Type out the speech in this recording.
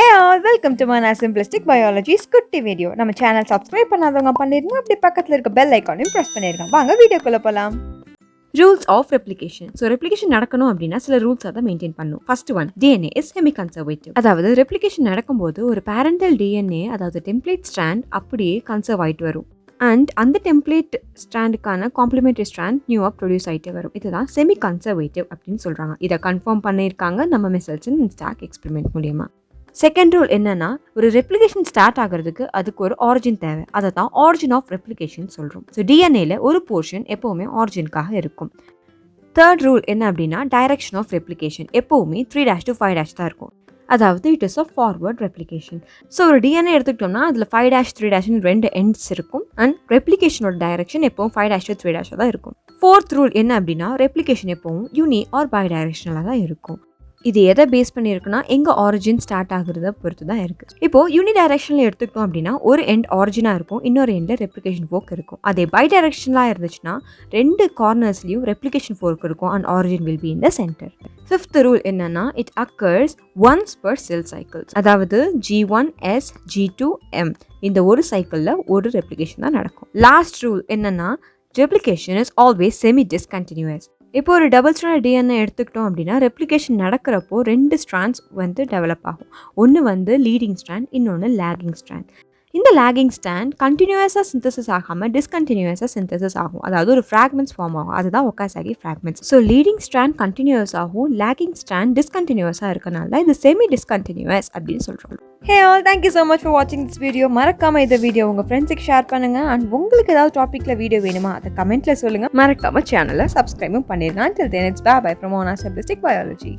Hey all, welcome to my Simplistic Biology's குட்டி video. நம்ம channel subscribe பண்ணாதவங்க பண்ணிருங்க, அப்படி பக்கத்துல இருக்க பெல் ஐகானையும் பிரஸ் பண்ணிருங்க. வாங்க வீடியோக்குள்ள போலாம். Rules of replication. So replication நடக்கணும் அப்படின்னா சில ரூல்ஸ் அதை மெயின்டைன் பண்ணும். First one, DNA is semi conservative. அதாவது ரெப்ளிகேஷன் நடக்கும்போது ஒரு பேரண்டல் டிஎன்ஏ, அதாவது டெம்ப்ளேட் ஸ்ட்ராண்ட் அப்படியே கன்சர்வ் ஆகிட்டு வரும். அண்ட் அந்த டெம்ப்ளேட் ஸ்ட்ராண்டுக்கான காம்ப்ளிமெண்டரி ஸ்ட்ராண்ட் நியூவாக ப்ரொடியூஸ் ஆகிட்டு வரும். இதுதான் செமி கன்சர்வேட்டிவ் அப்படின்னு சொல்கிறாங்க. இதை கன்ஃபார்ம் பண்ணியிருக்காங்க நம்ம மெசல்சன் ஸ்டாக் எக்ஸ்பெரிமெண்ட் மூலியமா. செகண்ட் ரூல் என்னன்னா, ஒரு ரெப்ளிகேஷன் ஸ்டார்ட் ஆகிறதுக்கு அதுக்கு ஒரு ஆரிஜின் தேவை. அதை தான் ஆரிஜின் ஆஃப் ரெப்ளிகேஷன் சொல்கிறோம். ஸோ டிஎன்ஏல ஒரு போர்ஷன் எப்போவுமே ஆரிஜினுக்காக இருக்கும். தேர்ட் ரூல் என்ன அப்படின்னா, டைரக்ஷன் ஆஃப் ரெப்ளிகேஷன் எப்போவுமே 3' to 5' தான் இருக்கும். அதாவது it is a forward replication. So ஒரு டிஎன்ஏ எடுத்துக்கிட்டோம்னா அதில் 5' 3' ரெண்டு எண்ட்ஸ் இருக்கும். அண்ட் ரெப்ளிகேஷனோட டைரக்ஷன் எப்பவும் 5' to 3' தான் இருக்கும். ஃபோர்த் ரூல் என்ன அப்படின்னா, ரெப்ளிகேஷன் எப்பவும் யூனி ஆர் பை டைரக்ஷனலாக தான் இருக்கும். இது எதை பேஸ் பண்ணியிருக்குன்னா, எங்கள் ஆரிஜின் ஸ்டார்ட் ஆகுறத பொறுத்து தான் இருக்குது. இப்போது யூனி டைரக்ஷனில் எடுத்துக்கிட்டோம் அப்படின்னா ஒரு எண்ட் ஆரிஜினாக இருக்கும், இன்னொரு எண்டில் ரெப்ளிகேஷன் ஃபோர்க் இருக்கும். அதே பை டைரக்ஷனலாக இருந்துச்சுன்னா ரெண்டு கார்னர்ஸ்லையும் ரெப்ளிகேஷன் ஃபோர்க் இருக்கும் and origin will be in the centre. Fifth rule என்னன்னா, it occurs once per cell cycles. அதாவது G1S G2M இந்த ஒரு சைக்கிளில் ஒரு ரெப்ளிகேஷன் தான் நடக்கும். லாஸ்ட் ரூல் என்னன்னா, replication is always semi discontinues. இப்போ ஒரு டபுள் ஸ்ட்ராண்ட் டிஎன்ஏ எடுத்துக்கிட்டோம் அப்படின்னா ரெப்ளிகேஷன் நடக்கிறப்போ ரெண்டு ஸ்ட்ராண்ட்ஸ் டெவலப் ஆகும். ஒன்று லீடிங் ஸ்ட்ராண்ட், இன்னொன்று லேகிங் ஸ்ட்ராண்ட். இந்த லேகிங் ஸ்ட்ராண்ட் கண்டினியூஸாக சிந்தசிஸ் ஆகாமல் டிஸ்கண்டினியூஸாக சிந்தசிஸ் ஆகும். அதாவது ஒரு ஃப்ராக்மெண்ட்ஸ் ஃபார்ம் ஆகும். அதுதான் Okazaki fragments. So leading strand continuous ஆகும், லேகிங் ஸ்ட்ராண்ட் டிஸ்கண்டினியூஸாக இருக்கனால இது செமி டிஸ்கண்டினியூஸ் அப்படின்னு சொல்கிறோம். Hey all, thank you so much for watching this video. மறக்காம இந்த வீடியோ உங்க ஃப்ரெண்ட்ஸுக்கு ஷேர் பண்ணுங்க. அண்ட் உங்களுக்கு ஏதாவது டாபிக்ல வீடியோ வேணுமா அதை கமெண்ட்ல சொல்லுங்க. மறக்காம சேனலை சப்ஸ்கிரைபும் பண்ணிருங்க. Until then, it's bye bye from Simplistic Biology.